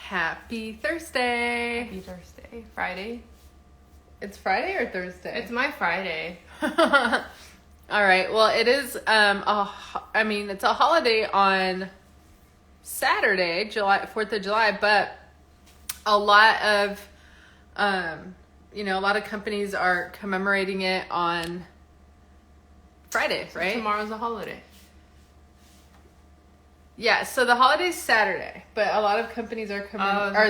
Happy Thursday. Happy Thursday. Friday. It's Friday or Thursday? It's my Friday. All right. Well, it is, it's a holiday on Saturday, 4th of July, but a lot of, a lot of companies are commemorating it on Friday, right? Tomorrow's a holiday. Yeah, so the holiday's Saturday, but a lot of companies are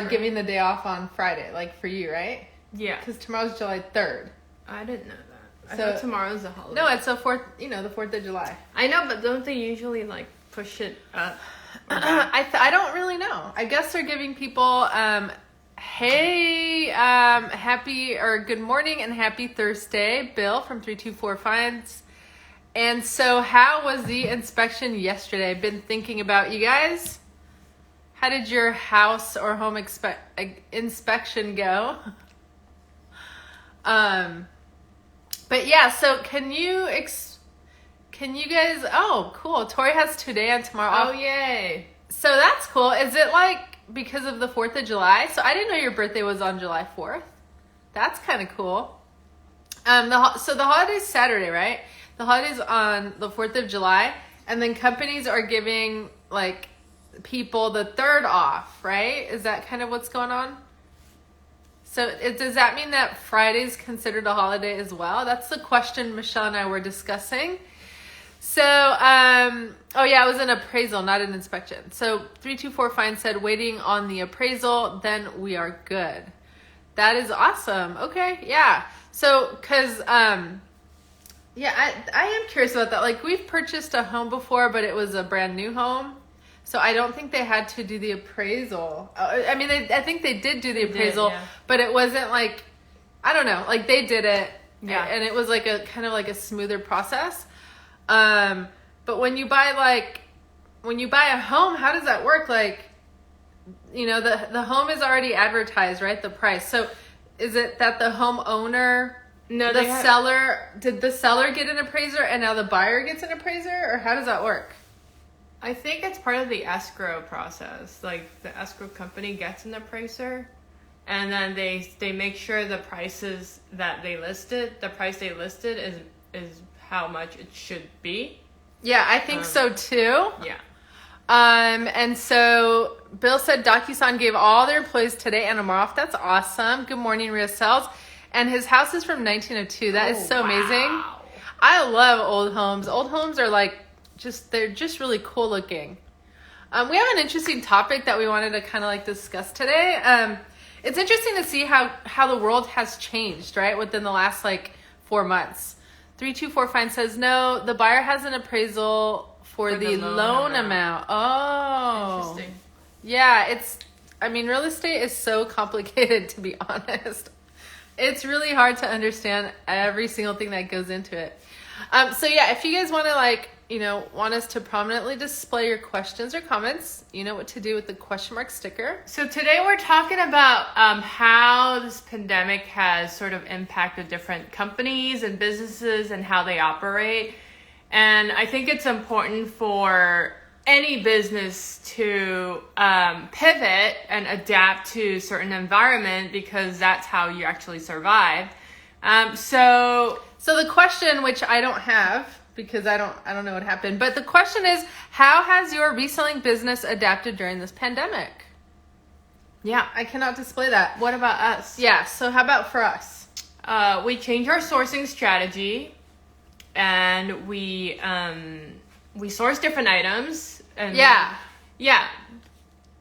giving the day off on Friday, like for you, right? Yeah. Because tomorrow's July 3rd. I didn't know that. I thought tomorrow's a holiday. No, it's the 4th of July. I know, but don't they usually push it up? I don't really know. I guess they're giving people, happy or good morning and happy Thursday, Bill from 324 Finds. And so how was the inspection yesterday? I've been thinking about you guys. How did your house or home inspection go? But yeah, so can you guys, oh, cool. Tori has today and tomorrow off. Oh, yay. So that's cool. Is it because of the 4th of July? So I didn't know your birthday was on July 4th. That's kind of cool. So the holiday's Saturday, right? The holiday's on the 4th of July, and then companies are giving people the 3rd off, right? Is that kind of what's going on? So does that mean that Friday's considered a holiday as well? That's the question Michelle and I were discussing. So, it was an appraisal, not an inspection. So 324 Fine said, waiting on the appraisal, then we are good. That is awesome. Okay, yeah. So, because, I am curious about that. We've purchased a home before, but it was a brand new home. So I don't think they had to do the appraisal. I think they did do the appraisal, but it wasn't I don't know, they did it. Yeah. And it was a kind of a smoother process. But when you buy a home, how does that work? The home is already advertised, right? The price. So is it that the homeowner, did the seller get an appraiser and now the buyer gets an appraiser, or how does that work? I think it's part of the escrow process. The escrow company gets an appraiser, and then they make sure the prices that the price they listed is how much it should be. Yeah, I think so too. Yeah. And so Bill said DocuSign gave all their employees today and tomorrow off. That's awesome. Good morning, Ria Sells. And his house is from 1902. That is so amazing. I love old homes. Old homes are they're just really cool looking. We have an interesting topic that we wanted to kind of discuss today. It's interesting to see how the world has changed, right? Within the last 4 months. 324 Fine says, no, the buyer has an appraisal for the loan amount. Oh. Interesting. Yeah, real estate is so complicated, to be honest. It's really hard to understand every single thing that goes into it. If you guys want to want us to prominently display your questions or comments, you know what to do with the question mark sticker. So today we're talking about how this pandemic has sort of impacted different companies and businesses and how they operate. And I think it's important for any business to pivot and adapt to certain environment, because that's how you actually survive. So the question, which I don't have, because I don't know what happened, but the question is, how has your reselling business adapted during this pandemic? Yeah. I cannot display that. What about us? Yeah, so how about for us? We changed our sourcing strategy, and we source different items. And Yeah.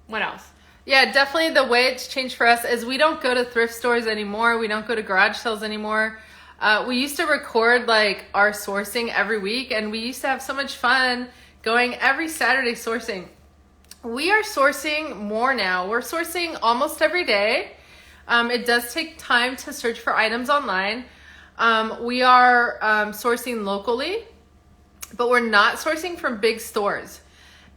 What else? Yeah, definitely the way it's changed for us is we don't go to thrift stores anymore. We don't go to garage sales anymore. We used to record our sourcing every week, and we used to have so much fun going every Saturday sourcing. We are sourcing more now. We're sourcing almost every day. It does take time to search for items online. We are sourcing locally, but we're not sourcing from big stores.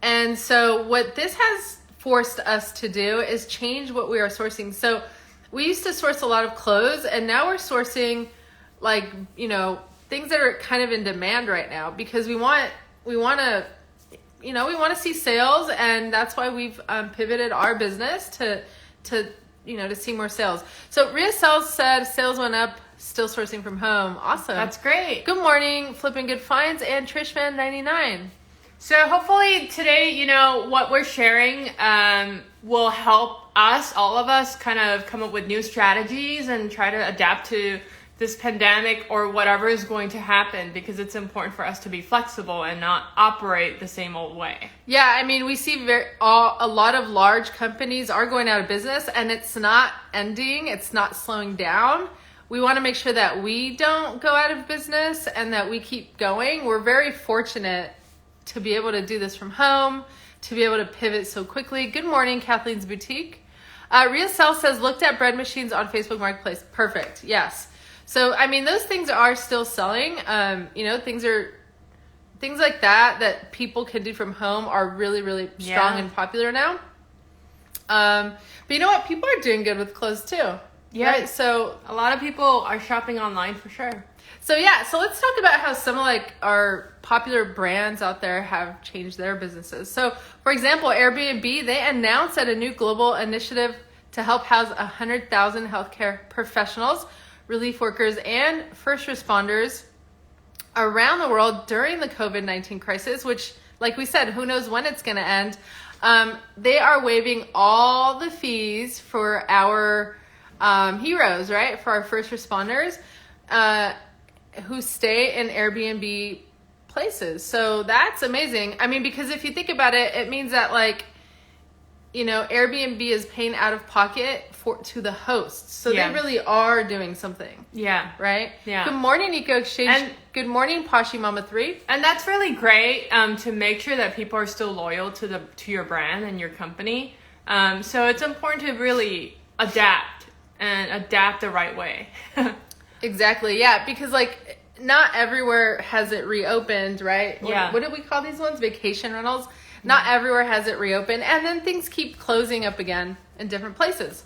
And so what this has forced us to do is change what we are sourcing. So we used to source a lot of clothes, and now we're sourcing things that are kind of in demand right now, because we want to we want to see sales, and that's why we've pivoted our business to see more sales. So Ria Sales said sales went up, still sourcing from home. Awesome. That's great. Good morning, Flipping Good Finds, and Trishman 99. So hopefully today, what we're sharing will help us, all of us, kind of come up with new strategies and try to adapt to this pandemic or whatever is going to happen, because it's important for us to be flexible and not operate the same old way. Yeah, I mean, we see a lot of large companies are going out of business, and it's not ending. It's not slowing down. We want to make sure that we don't go out of business and that we keep going. We're very fortunate to be able to do this from home, to be able to pivot so quickly. Good morning, Kathleen's Boutique. Ria Sel says, looked at bread machines on Facebook Marketplace. Perfect. Yes. So, I mean, those things are still selling. Things like that people can do from home are really, really strong and popular now. But you know what? People are doing good with clothes too. Yeah. Right? So a lot of people are shopping online for sure. So let's talk about how some of our popular brands out there have changed their businesses. So, for example, Airbnb, they announced a new global initiative to help house 100,000 healthcare professionals, relief workers, and first responders around the world during the COVID-19 crisis, which, like we said, who knows when it's going to end. They are waiving all the fees for our heroes, right? For our first responders who stay in Airbnb places. So that's amazing. I mean, because if you think about it, it means that Airbnb is paying out of pocket to the hosts. So they really are doing something. Yeah. Right? Yeah. Good morning, Eco Exchange. And good morning, Poshy Mama 3. And that's really great to make sure that people are still loyal to your brand and your company. So it's important to really adapt the right way. Exactly. Yeah. Because not everywhere has it reopened, right? Yeah. What did we call these ones? Vacation rentals. Not everywhere has it reopened. And then things keep closing up again in different places.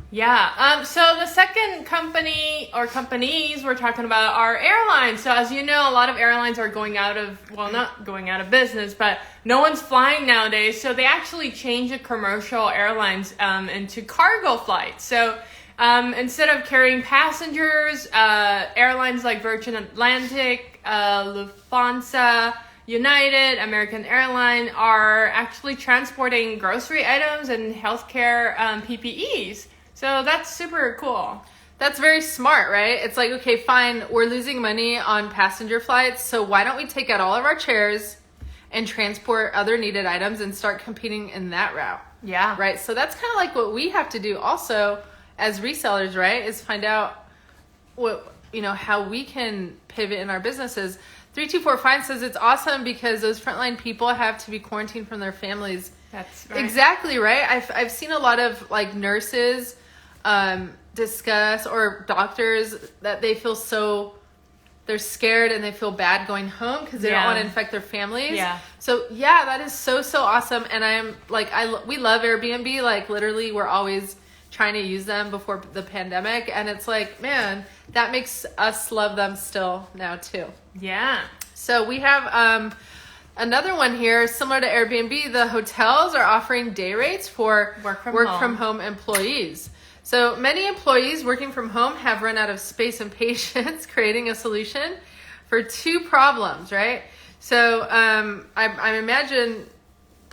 Yeah. So the second company or companies we're talking about are airlines. So as you know, a lot of airlines are not going out of business, but no one's flying nowadays. So they actually changed the commercial airlines into cargo flights. So instead of carrying passengers, airlines like Virgin Atlantic, Lufthansa, United, American Airlines are actually transporting grocery items and healthcare PPEs. So that's super cool. That's very smart, right? It's like, okay, fine, we're losing money on passenger flights, so why don't we take out all of our chairs and transport other needed items and start competing in that route? Yeah. Right? So that's kind of like what we have to do also as resellers, right? Is find out how we can pivot in our businesses. 3245 says it's awesome because those frontline people have to be quarantined from their families. That's right. Exactly, right? I've seen a lot of nurses discuss, or doctors, that they feel they're scared and they feel bad going home because they don't want to infect their families. Yeah. So that is so awesome. And I'm we love Airbnb. Literally, we're always trying to use them before the pandemic, and it's man, that makes us love them still now too. Yeah. So we have another one here, similar to Airbnb. The hotels are offering day rates for work from home employees. So many employees working from home have run out of space and patience, creating a solution for two problems, right? So I imagine,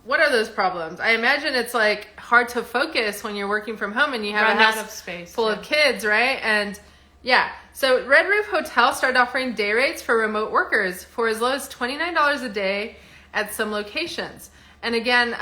what are those problems? I imagine it's hard to focus when you're working from home and you have a house full of kids, right? And so Red Roof Hotel started offering day rates for remote workers for as low as $29 a day at some locations. And again,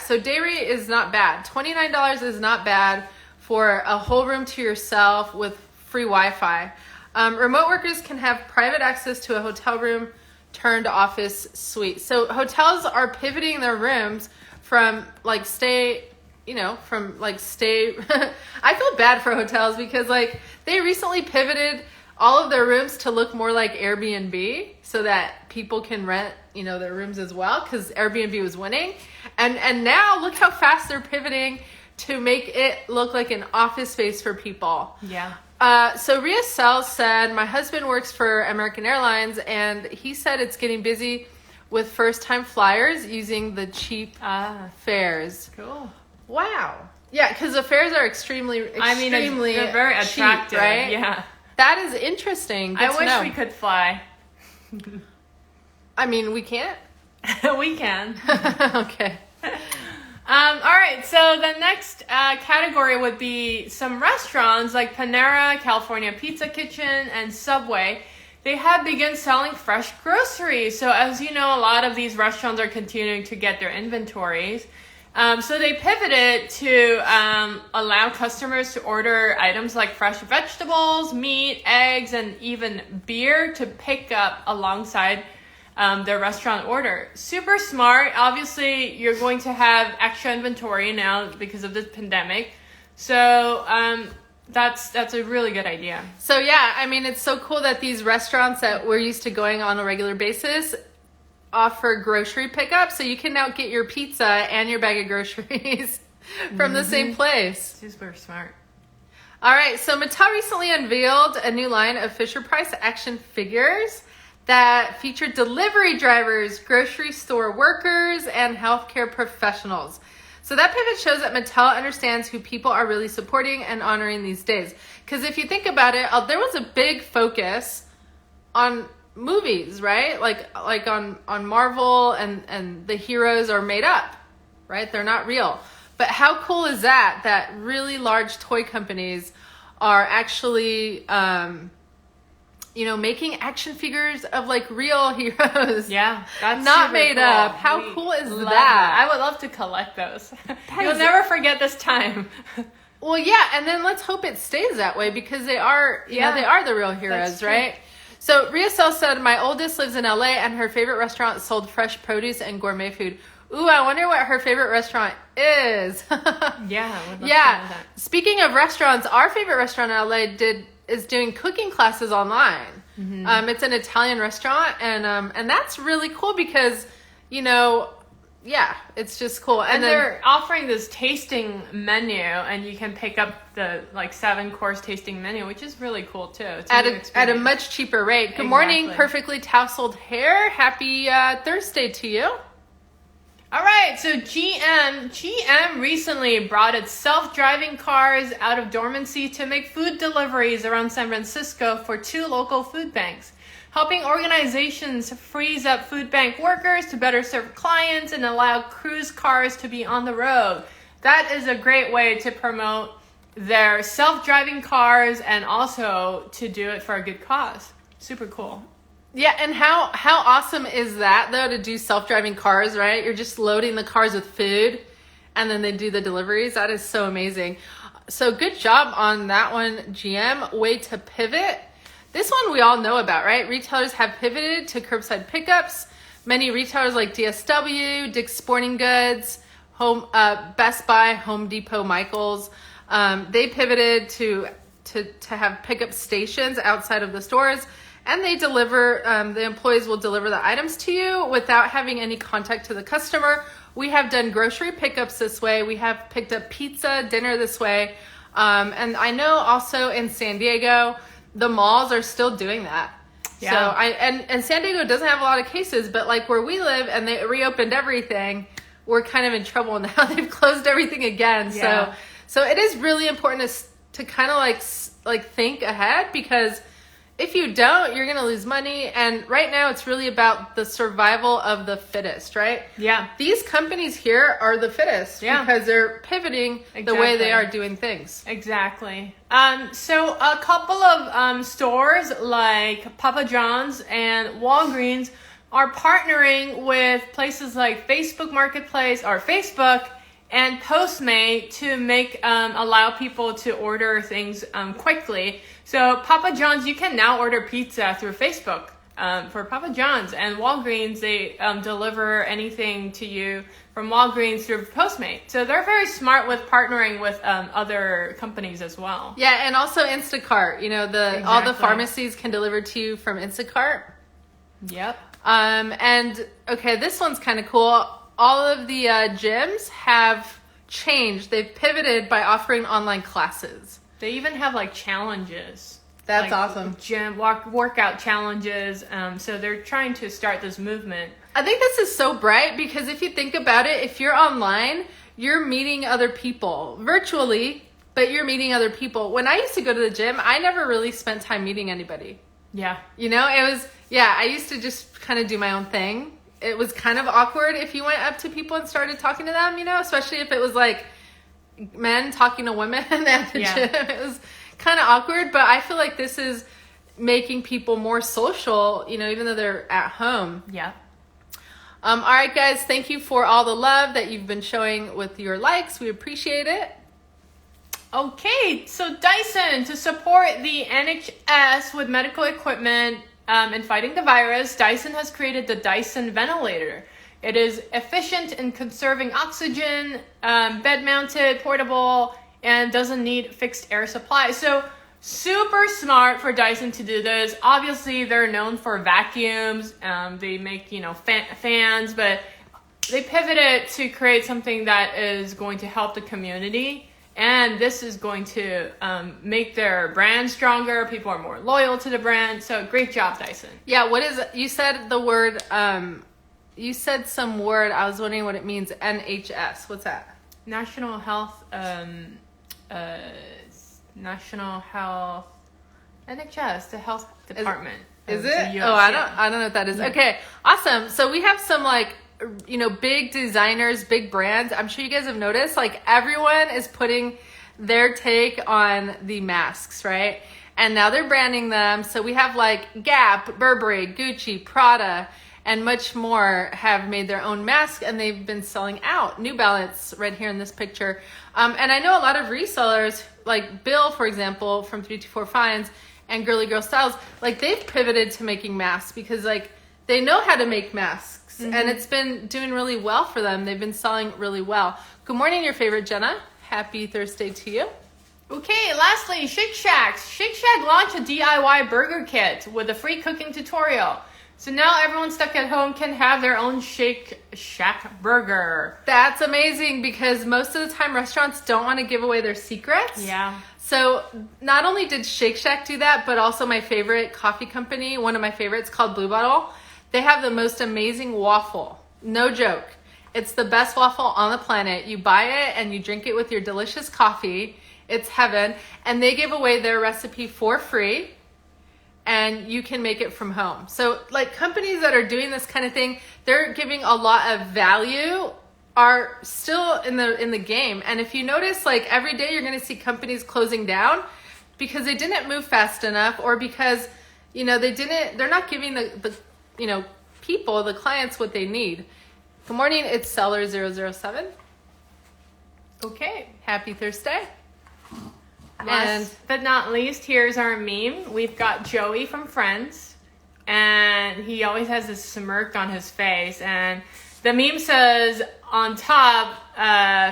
so day rate is not bad. $29 is not bad for a whole room to yourself with free Wi-Fi. Remote workers can have private access to a hotel room turned office suite. So hotels are pivoting their rooms from stay. I feel bad for hotels because they recently pivoted all of their rooms to look more like Airbnb so that people can rent, their rooms as well, because Airbnb was winning. And now look how fast they're pivoting to make it look like an office space for people. Yeah. So Ria Sel said, my husband works for American Airlines, and he said it's getting busy with first-time flyers using the cheap fares. Cool. Wow. Yeah, because the fares are extremely they're very cheap, attractive, right? Yeah. That is interesting. Good I to wish know. we could fly. I mean, we can't. We can. Okay. All right, so the next category would be some restaurants like Panera, California Pizza Kitchen, and Subway. They have begun selling fresh groceries. So as you know, a lot of these restaurants are continuing to get their inventories. So they pivoted to allow customers to order items like fresh vegetables, meat, eggs, and even beer to pick up alongside their restaurant order. Super smart. Obviously, you're going to have extra inventory now because of this pandemic. So that's a really good idea. So yeah, I mean, it's so cool that these restaurants that we're used to going on a regular basis offer grocery pickup. So you can now get your pizza and your bag of groceries from the same place. Super smart. All right, so Mattel recently unveiled a new line of Fisher-Price action figures that feature delivery drivers, grocery store workers, and healthcare professionals. So that pivot shows that Mattel understands who people are really supporting and honoring these days. Because if you think about it, there was a big focus on movies, right? Like on Marvel, and the heroes are made up, right? They're not real. But how cool is that really large toy companies are actually making action figures of like real heroes. Yeah, that's not super made cool. up. How cool is Love that? I would love to collect those. You'll is- never forget this time. Well, yeah, and then let's hope it stays that way because they are, they are the real heroes, That's true. right? So Ria Sell said, my oldest lives in LA and her favorite restaurant sold fresh produce and gourmet food. Ooh, I wonder what her favorite restaurant is. Yeah, I would love to know Yeah. that. Speaking of restaurants, our favorite restaurant in LA is doing cooking classes online. Mm-hmm. It's an Italian restaurant, and that's really cool because, it's just cool. And then they're offering this tasting menu, and you can pick up the 7-course tasting menu, which is really cool too. It's at new a experience. much cheaper rate. Good morning, Exactly. perfectly tousled hair. Happy Thursday to you. All right, so GM recently brought its self-driving cars out of dormancy to make food deliveries around San Francisco for 2 local food banks, helping organizations freeze up food bank workers to better serve clients and allow cruise cars to be on the road. That is a great way to promote their self-driving cars and also to do it for a good cause. Super cool. Yeah, and how awesome is that though to do self-driving cars, right? You're just loading the cars with food and then they do the deliveries. That is so amazing. So good job on that one, GM. Way to pivot. This one we all know about, right? Retailers have pivoted to curbside pickups. Many retailers like DSW, Dick's Sporting Goods, Best Buy, Home Depot, Michaels, they pivoted to have pickup stations outside of the stores. And they deliver, the employees will deliver the items to you without having any contact to the customer. We have done grocery pickups this way. We have picked up pizza, dinner this way. And I know also in San Diego, the malls are still doing that. Yeah. So and San Diego doesn't have a lot of cases, but like where we live and they reopened everything, we're kind of in trouble now. They've closed everything again. Yeah. So it is really important to kind of like think ahead because if you don't, you're going to lose money. And right now it's really about the survival of the fittest, right? Yeah. These companies here are the fittest because they're pivoting the way they Exactly. are doing things. Exactly. So a couple of stores like Papa John's and Walgreens are partnering with places like Facebook Marketplace or Facebook and Postmate to make allow people to order things quickly. So Papa John's, you can now order pizza through Facebook for Papa John's, and Walgreens, they deliver anything to you from Walgreens through Postmate. So they're very smart with partnering with other companies as well. Yeah, and also Instacart. All the Exactly. pharmacies can deliver to you from Instacart. Yep. And okay, this one's kind of cool. All of the gyms have changed. They've pivoted by offering online classes. They even have challenges. That's Like awesome. Gym workout challenges. So they're trying to start this movement. I think this is so bright because if you think about it, if you're online, you're meeting other people virtually, but you're meeting other people. When I used to go to the gym, I never really spent time meeting anybody. Yeah. You know, I used to just kind of do my own thing. It was kind of awkward if you went up to people and started talking to them, you know, especially if it was like men talking to women at the gym. It was kind of awkward, but I feel like this is making people more social, you know, even though they're at home. Yeah. All right, guys, thank you for all the love that you've been showing with your likes. We appreciate it. Okay, so Dyson, to support the NHS with medical equipment in fighting the virus, Dyson has created the Dyson ventilator. It is efficient in conserving oxygen, bed-mounted, portable, and doesn't need fixed air supply. So super smart for Dyson to do this. Obviously, they're known for vacuums. They make, you know, fans, but they pivoted to create something that is going to help the community. And this is going to make their brand stronger. People are more loyal to the brand. So great job, Dyson. Yeah, what is it? You said the word, you said some word. I was wondering what it means. NHS. What's that? National Health, National Health, NHS, the health department. Is it? Oh, I don't know what that is. Yeah. Okay, awesome. So we have some like, you know, big designers, big brands. I'm sure you guys have noticed, like everyone is putting their take on the masks, right? And now they're branding them. So we have like Gap, Burberry, Gucci, Prada, and much more have made their own mask, and they've been selling out. New Balance right here in this picture. And I know a lot of resellers, like Bill, for example, from 324 Finds and Girly Girl Styles, like they've pivoted to making masks because like they know how to make masks, and it's been doing really well for them. They've been selling really well. Good morning, your favorite Jenna. Happy Thursday to you. Okay, lastly, Shake Shack. Shake Shack launched a DIY burger kit with a free cooking tutorial. So now everyone stuck at home can have their own Shake Shack burger. That's amazing because most of the time restaurants don't want to give away their secrets. Yeah. So not only did Shake Shack do that, but also my favorite coffee company, one of my favorites called Blue Bottle. They have the most amazing waffle. No joke. It's the best waffle on the planet. You buy it and you drink it with your delicious coffee. It's heaven. And they give away their recipe for free. And you can make it from home. So like companies that are doing this kind of thing, they're giving a lot of value, are still in the game. And if you notice, like every day you're going to see companies closing down because they didn't move fast enough, or because, you know, they're not giving the you know, people, the clients, what they need. Good morning, it's Seller 007. Okay. Happy Thursday. Last but not least, here's our meme. We've got Joey from Friends, and he always has this smirk on his face. And the meme says on top,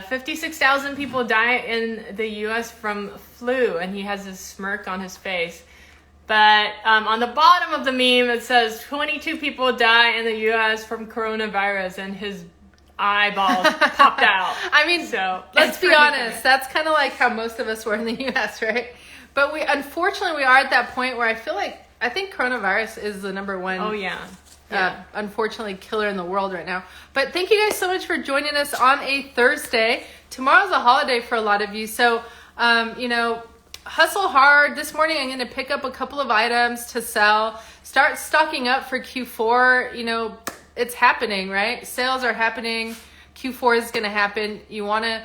56,000 people die in the U.S. from flu, and he has this smirk on his face. But on the bottom of the meme, it says 22 people die in the U.S. from coronavirus, and his eyeballs popped out. I mean, so let's be honest. That's kind of like how most of us were in the U.S., right? But unfortunately, we are at that point where I think coronavirus is the number one. Oh yeah. Unfortunately, killer in the world right now. But thank you guys so much for joining us on a Thursday. Tomorrow's a holiday for a lot of you, so you know, hustle hard. This morning, I'm going to pick up a couple of items to sell. Start stocking up for Q4. You know, it's happening, right? Sales are happening. Q4 is going to happen. You want to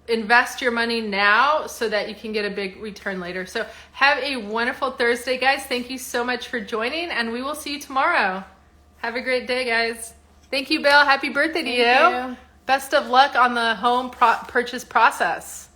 invest your money now so that you can get a big return later. So have a wonderful Thursday, guys. Thank you so much for joining, and we will see you tomorrow. Have a great day, guys. Thank you, Bill. Happy birthday to you. Thank you. Best of luck on the home purchase process.